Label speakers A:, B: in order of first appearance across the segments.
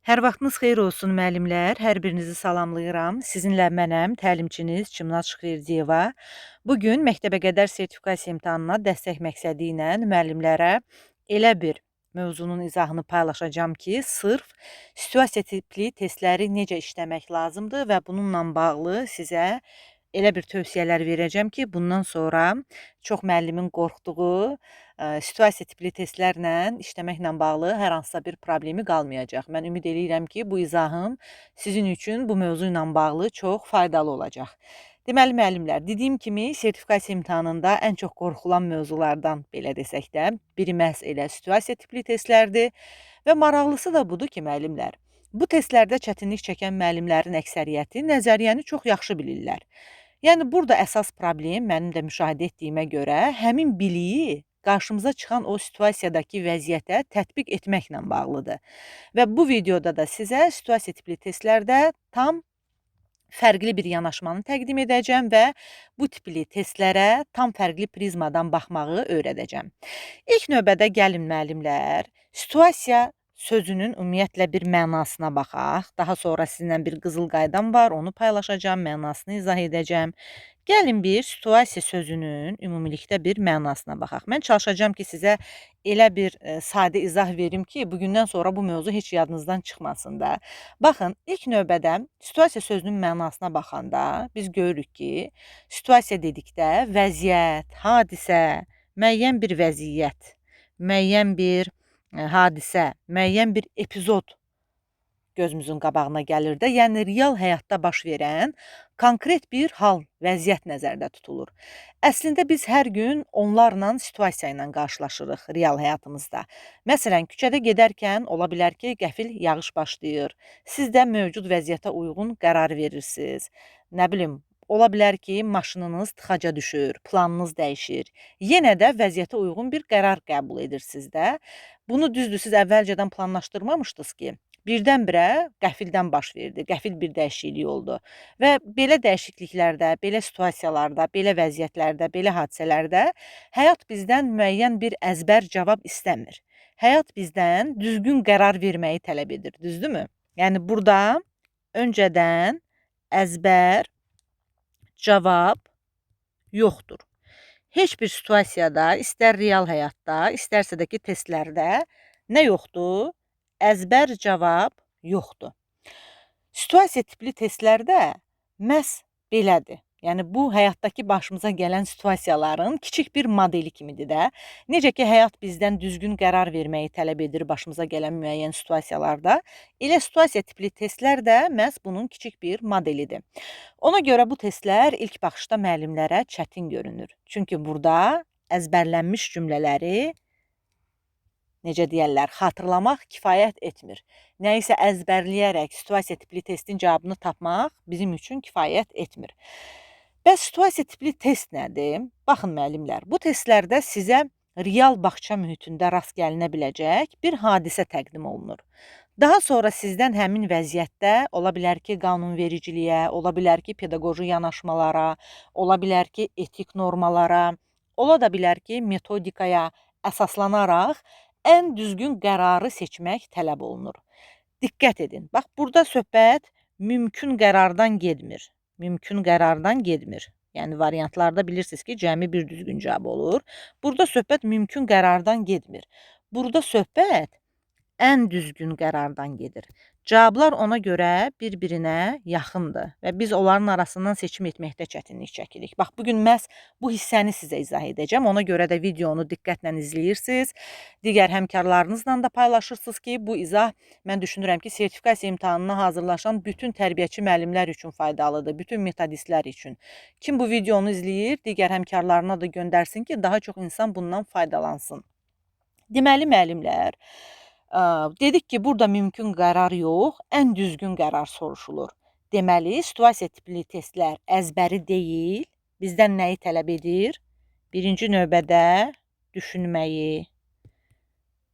A: Hər vaxtınız xeyir olsun müəllimlər. Hər birinizi salamlayıram. Sizinlə mənəm, təlimçiniz Çimnaz Şıxverdiyeva. Bu gün məktəbəqədər sertifikasiya imtahanına dəstək məqsədi ilə müəllimlərə elə bir mövzunun izahını paylaşacağam ki, sırf situasiya tipli testləri necə işləmək lazımdır və bununla bağlı sizə elə bir tövsiyələr verəcəm ki, bundan sonra çox müəllimin qorxduğu situasiya tipli testlərlə işləməklə bağlı hər hansısa bir problemi qalmayacaq. Mən ümid eləyirəm ki, bu izahım sizin üçün bu mövzu ilə bağlı çox faydalı olacaq. Deməli müəllimlər, dediyim kimi sertifikasiya imtahanında ən çox qorxulan mövzulardan belə desək də, biri məhz elə situasiya tipli testlərdir və maraqlısı da budur ki, müəllimlər, bu testlərdə çətinlik çəkən müəllimlərin əksəriyyəti nəzəriyyəni çox yaxşı bilirlər. Yəni burada əsas problem mənim də müşahidə etdiyimə görə həmin biliyi qarşımıza çıxan o situasiyadakı vəziyyətə tətbiq etməklə bağlıdır. Və bu videoda da sizə situasiya tipli testlərdə tam fərqli bir yanaşmanı təqdim edəcəm və bu tipli testlərə tam fərqli prizmadan baxmağı öyrədəcəm. İlk növbədə gəlin müəllimlər, situasiya sözünün ümumiyyətlə bir mənasına baxaq. Daha sonra sizinlə bir qızıl qaydam var, onu paylaşacağam, mənasını izah edəcəm. Gəlin bir situasiya sözünün ümumilikdə bir mənasına baxaq. Mən çalışacağam ki, sizə elə bir sadə izah verim ki, bugündən sonra bu mövzu heç yadınızdan çıxmasın da. Baxın, ilk növbədə situasiya sözünün mənasına baxanda biz görürük ki, situasiya dedikdə vəziyyət, hadisə, müəyyən bir vəziyyət, müəyyən bir hadisə, müəyyən bir epizod gözümüzün qabağına gəlir də, yəni real həyatda baş verən konkret bir hal, vəziyyət nəzərdə tutulur. Əslində biz hər gün onlarla situasiya ilə qarşılaşırıq real həyatımızda. Məsələn, küçədə gedərkən ola bilər ki, qəfil yağış başlayır. Siz də mövcud vəziyyətə uyğun qərar verirsiniz. Nə bilim, ola bilər ki, maşınınız tıxaca düşür, planınız dəyişir. Yenə də vəziyyətə uyğun bir qərar qəbul edirsiniz də. Bunu düzdür, siz əvvəlcədən planlaşdırmamışdınız ki, birdən-birə qəfildən baş verdi, qəfil bir dəyişiklik oldu. Və belə dəyişikliklərdə, belə situasiyalarda, belə vəziyyətlərdə, belə hadisələrdə həyat bizdən müəyyən bir əzbər cavab istəmir. Həyat bizdən düzgün qərar verməyi tələb edir, düzdürmü? Yəni burada öncədən əzbər cavab yoxdur. Heç bir situasiyada, istər real həyatda, istərsə də ki, testlərdə nə yoxdur? Əzbər cavab yoxdur. Situasiya tipli testlərdə məhz belədir. Yəni, bu həyatdakı başımıza gələn situasiyaların kiçik bir modeli kimidir də. Necə ki, həyat bizdən düzgün qərar verməyi tələb edir başımıza gələn müəyyən situasiyalarda, elə situasiya tipli testlər də məhz bunun kiçik bir modelidir. Ona görə bu testlər ilk baxışda müəllimlərə çətin görünür. Çünki burada əzbərlənmiş cümlələri, necə deyərlər, xatırlamaq kifayət etmir. Nəyisə əzbərləyərək situasiya tipli testin cavabını tapmaq bizim üçün kifayət etmir. Bəs situasiya tipli test nədir? Baxın müəllimlər, bu testlərdə sizə real bağça mühitində rast gəlinə biləcək bir hadisə təqdim olunur. Daha sonra sizdən həmin vəziyyətdə ola bilər ki, qanunvericiliyə, ola bilər ki, pedaqoji yanaşmalara, ola bilər ki, etik normalara, ola da bilər ki, metodikaya əsaslanaraq ən düzgün qərarı seçmək tələb olunur. Diqqət edin, bax burada söhbət mümkün qərardan getmir. Mümkün qərardan getmir. Yəni variantlarda bilirsiniz ki, cəmi bir düzgün cavab olur. Burada söhbət mümkün qərardan getmir. Burada söhbət ən düzgün qərardan gedir. Cavablar ona görə bir-birinə yaxındır və biz onların arasından seçim etməkdə çətinlik çəkirik. Bax, bugün məhz bu hissəni sizə izah edəcəm. Ona görə də videonu diqqətlə izləyirsiniz. Digər həmkarlarınızla da paylaşırsınız ki, bu izah mən düşünürəm ki, sertifikasiya imtahanına hazırlaşan bütün tərbiyəçi müəllimlər üçün faydalıdır, bütün metodistlər üçün. Kim bu videonu izləyir, digər həmkarlarına da göndərsin ki, daha çox insan bundan faydalansın. Deməli, müəllimlər, dedik ki, burada mümkün qərar yox, ən düzgün qərar soruşulur. Deməli, situasiya tipli testlər əzbəri deyil, bizdən nəyi tələb edir? Birinci növbədə düşünməyi,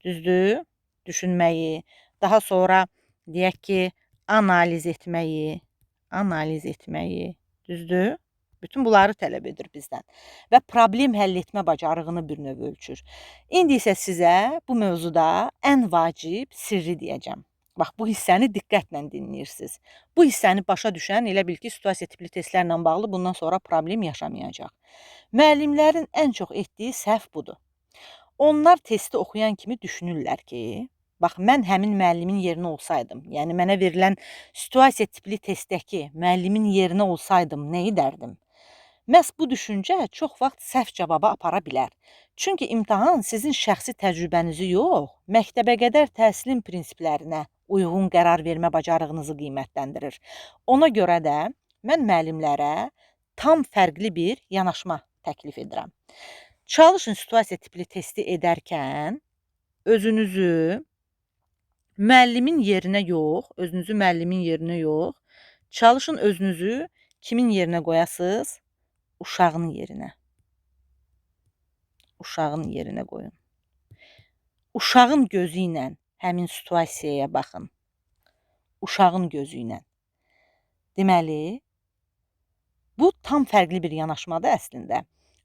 A: düzdür? Düşünməyi, daha sonra deyək ki, analiz etməyi, düzdür? Bütün bunları tələb edir bizdən və problem həll etmə bacarığını bir növ ölçür. İndi isə sizə bu mövzuda ən vacib sirri deyəcəm. Bax, bu hissəni diqqətlə dinləyirsiniz. Bu hissəni başa düşən elə bil ki, situasiya tipli testlərlə bağlı bundan sonra problem yaşamayacaq. Müəllimlərin ən çox etdiyi səhv budur. Onlar testi oxuyan kimi düşünürlər ki, bax, mən həmin müəllimin yerinə olsaydım, yəni mənə verilən situasiya tipli testdəki müəllimin yerinə olsaydım, nə edərdim? Məhz bu düşüncə çox vaxt səhv cavaba apara bilər. Çünki imtahan sizin şəxsi təcrübənizi yox, məktəbəqədər təhsilin prinsiplərinə uyğun qərar vermə bacarığınızı qiymətləndirir. Ona görə də mən müəllimlərə tam fərqli bir yanaşma təklif edirəm. Çalışın situasiya tipli testi edərkən özünüzü müəllimin yerinə yox, çalışın özünüzü kimin yerinə qoyasınız? Uşağın yerinə. Uşağın yerinə qoyun. Uşağın gözü ilə həmin situasiyaya baxın. Uşağın gözü ilə. Deməli, bu tam fərqli bir yanaşmadır əslində.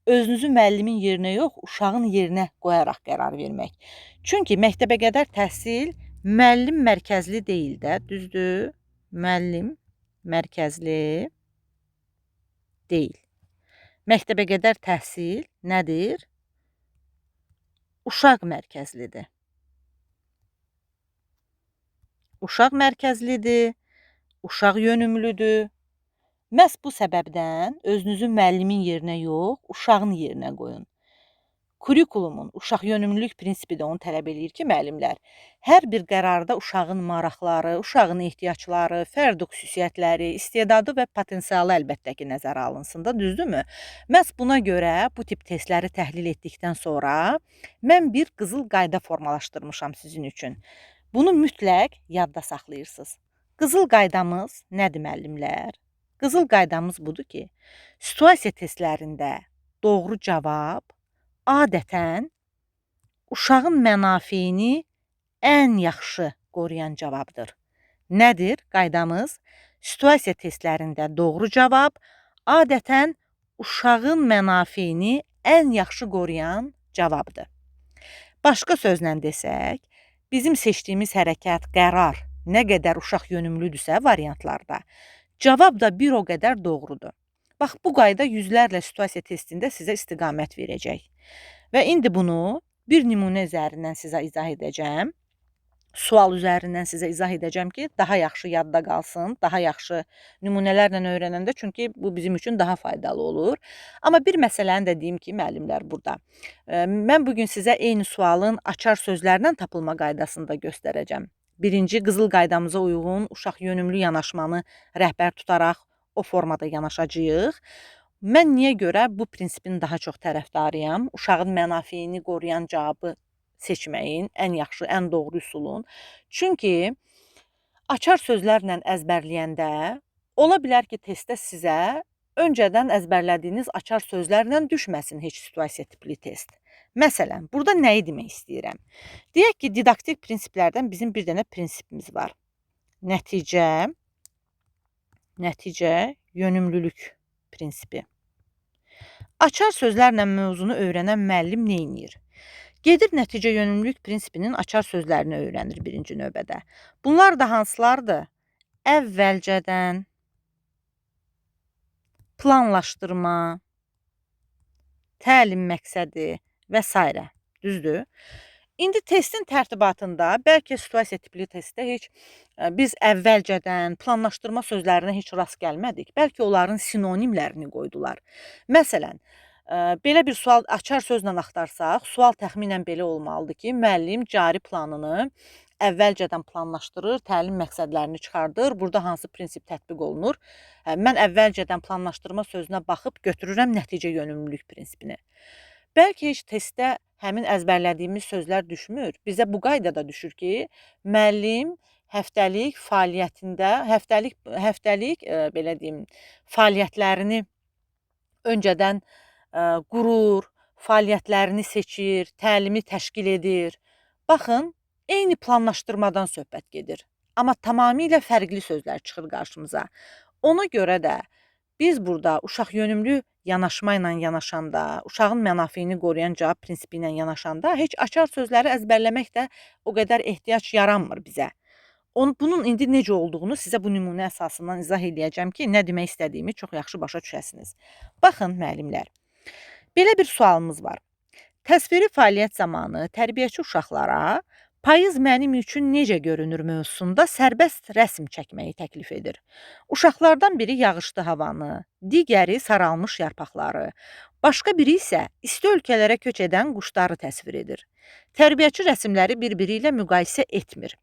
A: Özünüzü müəllimin yerinə yox, uşağın yerinə qoyaraq qərar vermək. Çünki məktəbəqədər təhsil müəllim mərkəzli deyil də, düzdür? Müəllim mərkəzli deyil. Məktəbəqədər təhsil nədir? Uşaq mərkəzlidir. Uşaq mərkəzlidir, uşaq yönümlüdür. Məhz bu səbəbdən özünüzü müəllimin yerinə yox, uşağın yerinə qoyun. Kurikulumun uşaq yönümlülük prinsipi də onu tələb edir ki, müəllimlər hər bir qərarda uşağın maraqları, uşağın ehtiyacları, fərdi xüsusiyyətləri, istedadı və potensialı əlbəttə ki, nəzərə alınsın da, düzdürmü? Məhz buna görə bu tip testləri təhlil etdikdən sonra mən bir qızıl qayda formalaşdırmışam sizin üçün. Bunu mütləq yadda saxlayırsınız. Qızıl qaydamız nədir müəllimlər? Qızıl qaydamız budur ki, situasiya testlərində doğru cavab adətən uşağın mənafeyini ən yaxşı qoruyan cavabdır. Nədir qaydamız? Situasiya testlərində doğru cavab adətən uşağın mənafeyini ən yaxşı qoruyan cavabdır. Başqa sözlə desək, bizim seçdiyimiz hərəkət, qərar nə qədər uşaq yönümlüdürsə variantlarda, cavab da bir o qədər doğrudur. Bax, bu qayda yüzlərlə situasiya testində sizə istiqamət verəcək. Və indi bunu bir nümunə üzərindən sizə izah edəcəm. Sual üzərindən sizə izah edəcəm ki, daha yaxşı yadda qalsın, daha yaxşı nümunələrlə öyrənəndə, çünki bu bizim üçün daha faydalı olur. Amma bir məsələni də deyim ki, müəllimlər burada. Mən bugün sizə eyni sualın açar sözlərlə tapılma qaydasını da göstərəcəm. Birinci, qızıl qaydamıza uyğun uşaq yönümlü yanaşmanı rəhbər tutaraq o formada yanaşacağıq. Mən niyə görə bu prinsipin daha çox tərəfdarıyam? Uşağın mənafeyini qoruyan cavabı seçməyin ən yaxşı, ən doğru üsulun. Çünki açar sözlərlə əzbərləyəndə ola bilər ki, testdə sizə öncədən əzbərlədiyiniz açar sözlərlə düşməsin heç situasiya tipli test. Məsələn, burada nəyi demək istəyirəm? Deyək ki, didaktik prinsiplərdən bizim bir dənə prinsipimiz var. Nəticə, yönümlülük prinsipi. Açar sözlərlə mövzunu öyrənən müəllim nə edir? Gedir nəticə yönümlülük prinsipinin açar sözlərini öyrənir birinci növbədə. Bunlar da hansılardır? Əvvəlcədən, planlaşdırma, təlim məqsədi və s. Düzdür? İndi testin tərtibatında bəlkə situasiya tipli testdə heç biz əvvəlcədən, planlaşdırma sözlərinə heç rast gəlmədik. Bəlkə onların sinonimlərini qoydular. Məsələn, belə bir sual açar sözlə axtarsaq, sual təxminən belə olmalıdır ki, müəllim cari planını əvvəlcədən planlaşdırır, təlim məqsədlərini çıxardır. Burada hansı prinsip tətbiq olunur? Mən əvvəlcədən planlaşdırma sözünə baxıb götürürəm nəticə yönümlülük prinsipini. Bəlkə heç testdə həmin əzbərlədiyimiz sözlər düşmür. Bizə bu qaydada düşür ki, müəllim həftəlik fəaliyyətində, həftəlik belə deyim, fəaliyyətlərini öncədən qurur, fəaliyyətlərini seçir, təlimi təşkil edir. Baxın, eyni planlaşdırmadan söhbət gedir. Amma tamamilə fərqli sözlər çıxır qarşımıza. Ona görə də biz burada uşaq yönümlü yanaşma ilə yanaşanda, uşağın mənafeyini qoruyan cavab prinsipi ilə yanaşanda heç açar sözləri əzbərləmək də o qədər ehtiyac yaranmır bizə. Bunun indi necə olduğunu sizə bu nümunə əsasından izah eləyəcəm ki, nə demək istədiyimi çox yaxşı başa düşəsiniz. Baxın müəllimlər, belə bir sualımız var. Təsviri fəaliyyət zamanı tərbiyəçi uşaqlara "Payız mənim üçün necə görünür?" mövzusunda sərbəst rəsm çəkməyi təklif edir. Uşaqlardan biri yağışlı havanı, digəri saralmış yarpaqları, başqa biri isə isti ölkələrə köç edən quşları təsvir edir. Tərbiyəçi rəsmləri bir-biri ilə müqayisə etmir.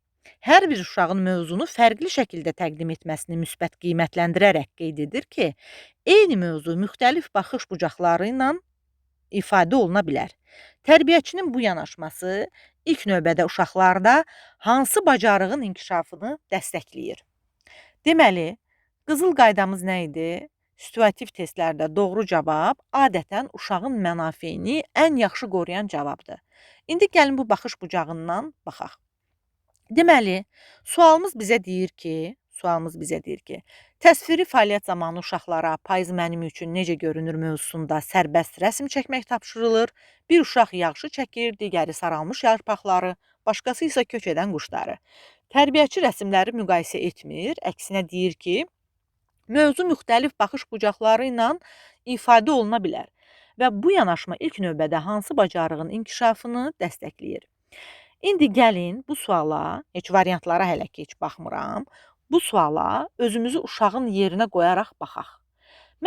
A: Hər bir uşağın mövzunu fərqli şəkildə təqdim etməsini müsbət qiymətləndirərək qeyd edir ki, eyni mövzu müxtəlif baxış bucaqları ilə ifadə oluna bilər. Tərbiyəçinin bu yanaşması ilk növbədə uşaqlarda hansı bacarığın inkişafını dəstəkləyir? Deməli, qızıl qaydamız nə idi? Situativ testlərdə doğru cavab adətən uşağın mənafeyini ən yaxşı qoruyan cavabdır. İndi gəlin bu baxış bucağından baxaq. Deməli, sualımız bizə deyir ki, təsviri fəaliyyət zamanı uşaqlara "Payız mənim üçün necə görünür?" mövzusunda sərbəst rəsm çəkmək tapşırılır. Bir uşaq yağışı çəkir, digəri saralmış yarpaqları, başqası isə köç edən quşları. Tərbiyəçi rəsmləri müqayisə etmir, əksinə deyir ki, mövzu müxtəlif baxış bucaqları ilə ifadə oluna bilər və bu yanaşma ilk növbədə hansı bacarığın inkişafını dəstəkləyir. İndi gəlin bu suala, heç variantlara hələ ki heç baxmıram, bu suala özümüzü uşağın yerinə qoyaraq baxaq.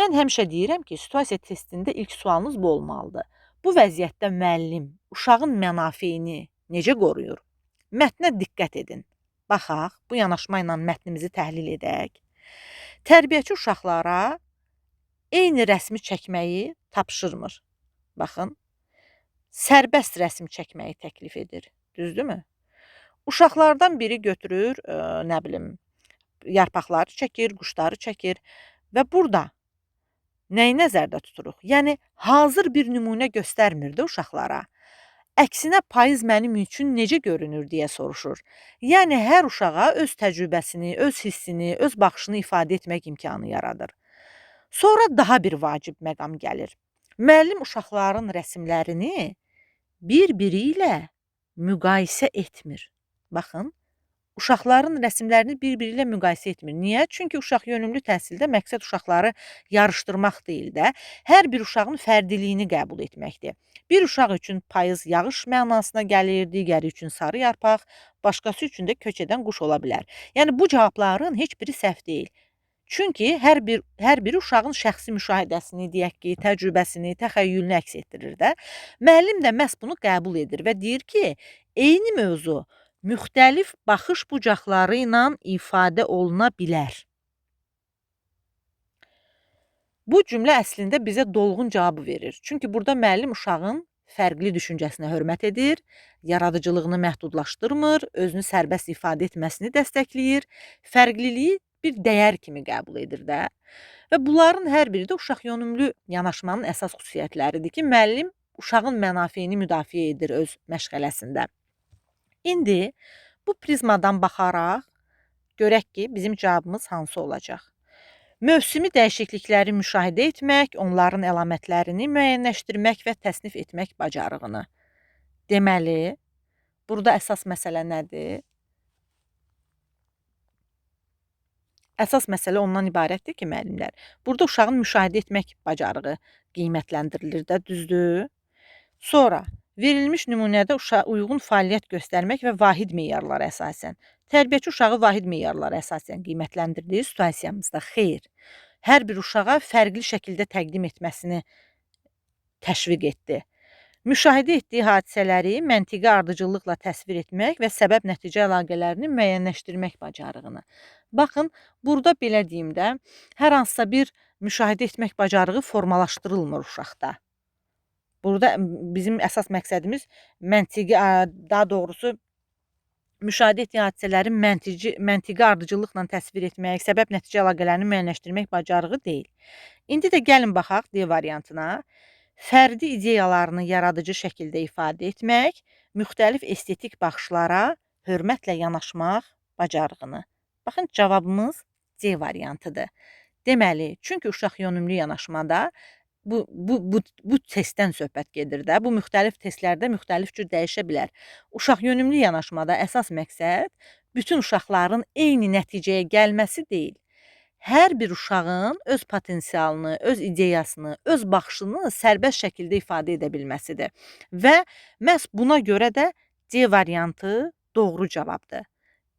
A: Mən həmişə deyirəm ki, situasiya testində ilk sualınız bu olmalıdır. Bu vəziyyətdə müəllim uşağın mənafeyini necə qoruyur? Mətnə diqqət edin. Baxaq, bu yanaşma ilə mətnimizi təhlil edək. Tərbiyəçi uşaqlara eyni rəsmi çəkməyi tapşırmır. Baxın, sərbəst rəsm çəkməyi təklif edir. Düzdürmü? Uşaqlardan biri götürür, nə bilim, yarpaqları çəkir, quşları çəkir və burada nəyi nəzərdə tuturuq? Yəni, hazır bir nümunə göstərmir də uşaqlara. Əksinə payız mənim üçün necə görünür deyə soruşur. Yəni, hər uşağa öz təcrübəsini, öz hissini, öz baxışını ifadə etmək imkanı yaradır. Sonra daha bir vacib məqam gəlir. Müəllim uşaqların rəsmlərini bir-biri ilə müqayisə etmir. Baxın, uşaqların rəsmlərini bir-biri ilə müqayisə etmir. Niyə? Çünki uşaq yönümlü təhsildə məqsəd uşaqları yarışdırmaq deyil də, hər bir uşağın fərdiliyini qəbul etməkdir. Bir uşaq üçün payız yağış mənasına gəlir, digəri üçün sarı yarpaq, başqası üçün də köç edən quş ola bilər. Yəni, bu cavabların heç biri səhv deyil. Çünki hər biri uşağın şəxsi müşahidəsini, deyək ki, təcrübəsini, təxəyyülünü əks etdirir də. Müəllim də məhz bunu qəbul edir və deyir ki, eyni mövzu müxtəlif baxış bucaqları ilə ifadə oluna bilər. Bu cümlə əslində bizə dolğun cavabı verir. Çünki burada müəllim uşağın fərqli düşüncəsinə hörmət edir, yaradıcılığını məhdudlaşdırmır, özünü sərbəst ifadə etməsini dəstəkləyir, fərqliliyi bir dəyər kimi qəbul edir də. Və bunların hər biri də uşaq yönümlü yanaşmanın əsas xüsusiyyətləridir ki, müəllim uşağın mənafeyini müdafiə edir öz məşğələsində. İndi bu prizmadan baxaraq görək ki, bizim cavabımız hansı olacaq? Mövsümi dəyişiklikləri müşahidə etmək, onların əlamətlərini müəyyənləşdirmək və təsnif etmək bacarığını. Deməli, burada əsas məsələ nədir? Əsas məsələ ondan ibarətdir ki, müəllimlər, burada uşağın müşahidə etmək bacarığı qiymətləndirilir də, düzdür? Sonra, verilmiş nümunədə uyğun fəaliyyət göstərmək və vahid meyarlara əsasən. Tərbiyəçi uşağı vahid meyarlara əsasən qiymətləndirdiyi situasiyamızda xeyr. Hər bir uşağa fərqli şəkildə təqdim etməsini təşviq etdi. Müşahidə etdiyi hadisələri məntiqi ardıcıllıqla təsvir etmək və səbəb-nəticə əlaqələrini müəyyənləşdirmək bacarığını. Baxın, burada belə deyim də, hər hansısa bir müşahidə etmək bacarığı formalaşdırılmır uşaqda. Burada bizim əsas məqsədimiz məntiqi, daha doğrusu müşahidə etdiyi hadisələrin məntiqi ardıcıllıqla təsvir etmək, səbəb-nəticə əlaqələrini müəyyənləşdirmək bacarığı deyil. İndi də gəlin baxaq D variantına. Fərdi ideyalarını yaradıcı şəkildə ifadə etmək, müxtəlif estetik baxışlara hörmətlə yanaşmaq bacarığını. Baxın, cavabımız C variantıdır. Deməli, çünki uşaq yönümlü yanaşmada bu testdən söhbət gedir də. Bu müxtəlif testlərdə müxtəlif cür dəyişə bilər. Uşaq yönümlü yanaşmada əsas məqsəd bütün uşaqların eyni nəticəyə gəlməsi deyil. Hər bir uşağın öz potensialını, öz ideyasını, öz baxışını sərbəst şəkildə ifadə edə bilməsidir. Və məhz buna görə də C variantı doğru cavabdır.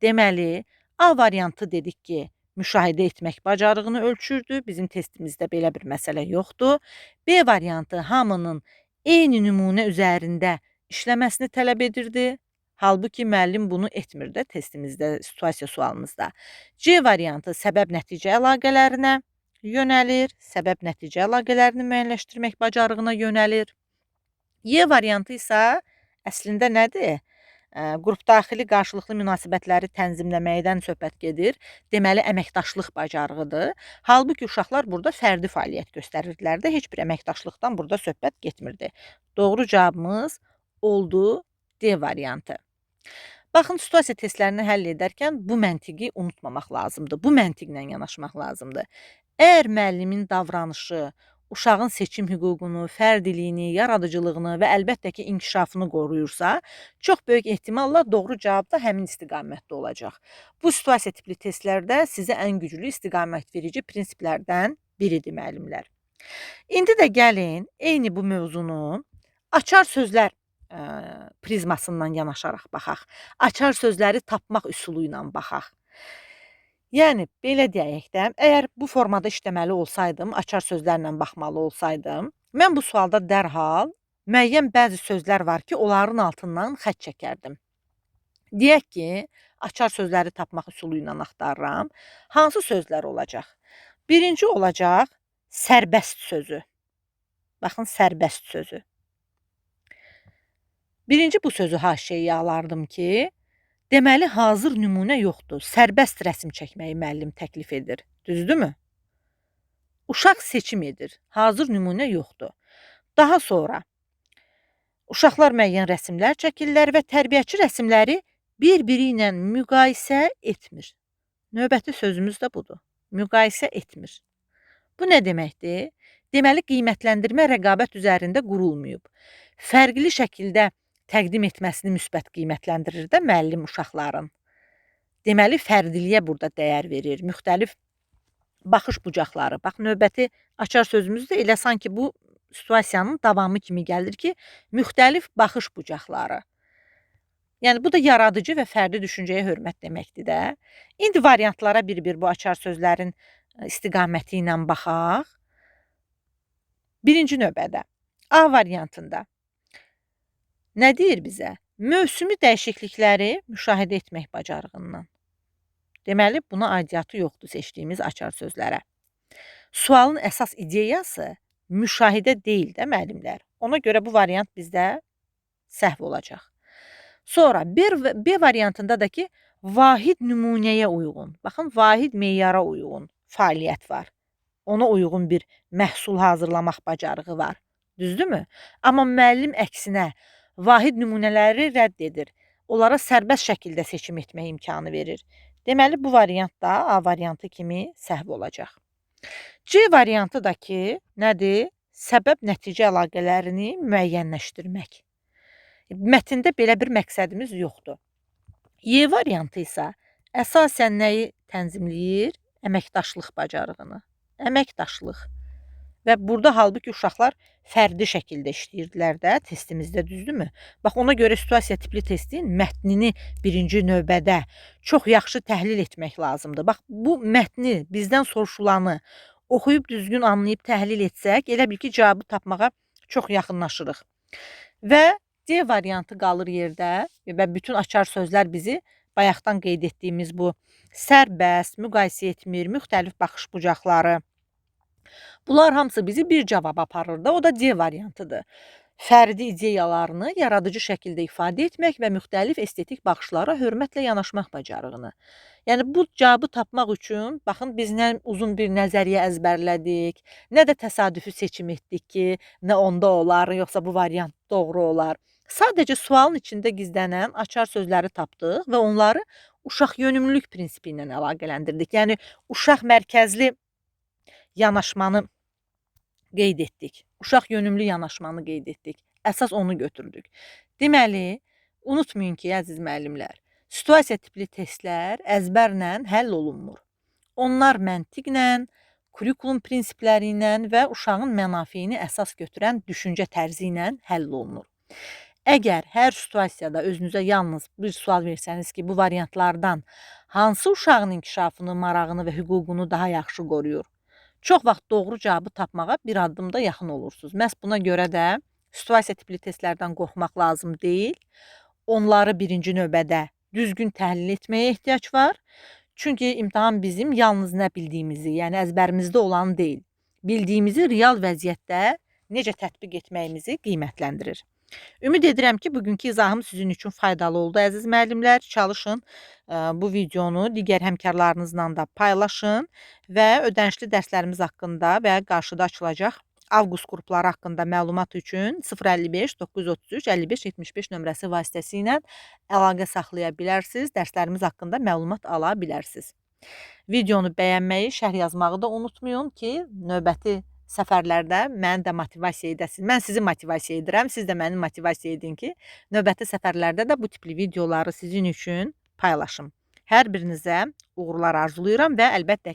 A: Deməli, A variantı dedik ki, müşahidə etmək bacarığını ölçürdü. Bizim testimizdə belə bir məsələ yoxdur. B variantı hamının eyni nümunə üzərində işləməsini tələb edirdi. Halbuki müəllim bunu etmir də testimizdə, situasiya sualımızda. C variantı səbəb-nəticə əlaqələrinə yönəlir. Səbəb-nəticə əlaqələrini müəyyənləşdirmək bacarığına yönəlir. Y variantı isə əslində nədir? Qrupdaxili qarşılıqlı münasibətləri tənzimləməkdən söhbət gedir. Deməli, əməkdaşlıq bacarığıdır. Halbuki uşaqlar burada fərdi fəaliyyət göstərirdilər də, heç bir əməkdaşlıqdan burada söhbət getmirdi. Doğru cavabımız oldu D variantı. Baxın, situasiya testlərini həll edərkən bu məntiqi unutmamaq lazımdır. Bu məntiqlə yanaşmaq lazımdır. Əgər müəllimin davranışı uşağın seçim hüququnu, fərdiliyini, yaradıcılığını və əlbəttə ki, inkişafını qoruyursa, çox böyük ehtimalla doğru cavab da həmin istiqamətdə olacaq. Bu situasiya tipli testlərdə sizə ən güclü istiqamət verici prinsiplərdən biridir, müəllimlər. İndi də gəlin, eyni bu mövzunu açar sözlər prizmasından yanaşaraq baxaq. Açar sözləri tapmaq üsulu ilə baxaq. Yəni, belə deyək də, əgər bu formada işləməli olsaydım, açar sözlərlə baxmalı olsaydım, mən bu sualda dərhal müəyyən bəzi sözlər var ki, onların altından xətt çəkərdim. Deyək ki, açar sözləri tapmaq üsulu ilə axtarıram. Hansı sözlər olacaq? Birinci olacaq sərbəst sözü. Baxın, sərbəst sözü. Birinci bu sözü haşiyəyə alardım ki, deməli, hazır nümunə yoxdur. Sərbəst rəsm çəkməyi müəllim təklif edir. Düzdürmü? Uşaq seçim edir. Hazır nümunə yoxdur. Daha sonra uşaqlar müəyyən rəsmlər çəkirlər və tərbiyəçi rəsmləri bir-biri ilə müqayisə etmir. Növbəti sözümüz də budur. Müqayisə etmir. Bu nə deməkdir? Deməli, qiymətləndirmə rəqabət üzərində qurulmayıb. Fərqli şəkildə təqdim etməsini müsbət qiymətləndirir də müəllim uşaqların. Deməli, fərdiliyə burada dəyər verir. Müxtəlif baxış bucaqları. Bax, növbəti açar sözümüz də elə sanki bu situasiyanın davamı kimi gəlir ki, müxtəlif baxış bucaqları. Yəni, bu da yaradıcı və fərdi düşüncəyə hörmət deməkdir də. İndi variantlara bir-bir bu açar sözlərin istiqaməti ilə baxaq. Birinci növbədə A variantında nə deyir bizə? Mövsümi dəyişiklikləri müşahidə etmək bacarığından. Deməli, buna aidiyyatı yoxdur seçdiyimiz açar sözlərə. Sualın əsas ideyası müşahidə deyil də, müəllimlər. Ona görə bu variant bizdə səhv olacaq. Sonra B variantında da ki, vahid nümunəyə uyğun, baxın, vahid meyara uyğun fəaliyyət var. Ona uyğun bir məhsul hazırlamaq bacarığı var. Düzdürmü? Amma müəllim əksinə vahid nümunələri rədd edir. Onlara sərbəst şəkildə seçim etmək imkanı verir. Deməli, bu variant da A variantı kimi səhv olacaq. C variantı da ki, nədir? Səbəb-nəticə əlaqələrini müəyyənləşdirmək. Mətndə belə bir məqsədimiz yoxdur. Y variantı isə əsasən nəyi tənzimləyir? Əməkdaşlıq bacarığını. Əməkdaşlıq. Və burada halbuki uşaqlar fərdi şəkildə işləyirdilər də testimizdə, düzdürmü? Bax, ona görə situasiya tipli testin mətnini birinci növbədə çox yaxşı təhlil etmək lazımdır. Bax, bu mətni, bizdən soruşulanı oxuyub düzgün anlayıb təhlil etsək, elə bil ki, cavabı tapmağa çox yaxınlaşırıq. Və D variantı qalır yerdə və bütün açar sözlər bizi bayaqdan qeyd etdiyimiz bu sərbəst, müqayisə etmir, müxtəlif baxış bucaqları. Bunlar hamısı bizi bir cavaba aparır da, o da D variantıdır. Fərdi ideyalarını yaradıcı şəkildə ifadə etmək və müxtəlif estetik baxışlara hörmətlə yanaşmaq bacarığını. Yəni, bu cavabı tapmaq üçün, baxın, biz nə uzun bir nəzəriyyə əzbərlədik, nə də təsadüfi seçim etdik ki, nə onda olar, yoxsa bu variant doğru olar. Sadəcə sualın içində gizlənən açar sözləri tapdıq və onları uşaq yönümlülük prinsipi ilə əlaqələndirdik. Yəni, uşaq mərkəzli yanaşmanı qeyd etdik. Uşaq yönümlü yanaşmanı qeyd etdik. Əsas onu götürdük. Deməli, unutmayın ki, əziz müəllimlər, Situasiya tipli testlər əzbərlə həll olunmur. Onlar məntiqlə, kurikulum prinsipləri ilə və uşağın mənafeyini əsas götürən düşüncə tərzi ilə həll olunur. Əgər hər situasiyada özünüzə yalnız bir sual versəniz ki, bu variantlardan hansı uşağın inkişafını, marağını və hüququnu daha yaxşı qoruyur? Çox vaxt doğru cavabı tapmağa bir addımda yaxın olursunuz. Məhz buna görə də situasiya tipli testlərdən qorxmaq lazım deyil. Onları birinci növbədə düzgün təhlil etməyə ehtiyac var. Çünki imtahan bizim yalnız nə bildiyimizi, yəni əzbərimizdə olanı deyil, bildiyimizi real vəziyyətdə necə tətbiq etməyimizi qiymətləndirir. Ümid edirəm ki, bugünkü izahım sizin üçün faydalı oldu, əziz müəllimlər. Çalışın bu videonu digər həmkarlarınızla da paylaşın və ödənişli dərslərimiz haqqında və qarşıda açılacaq avqust qrupları haqqında məlumat üçün 055 933 55 75 nömrəsi vasitəsilə əlaqə saxlaya bilərsiniz, dərslərimiz haqqında məlumat ala bilərsiniz. Videonu bəyənməyi, şərh yazmağı da unutmayın ki, növbəti səfərlərdə məni də motivasiya edəsiniz. Mən sizi motivasiya edirəm, siz də məni motivasiya edin ki, növbəti səfərlərdə də bu tipli videoları sizin üçün paylaşım. Hər birinizə uğurlar arzulayıram və əlbəttə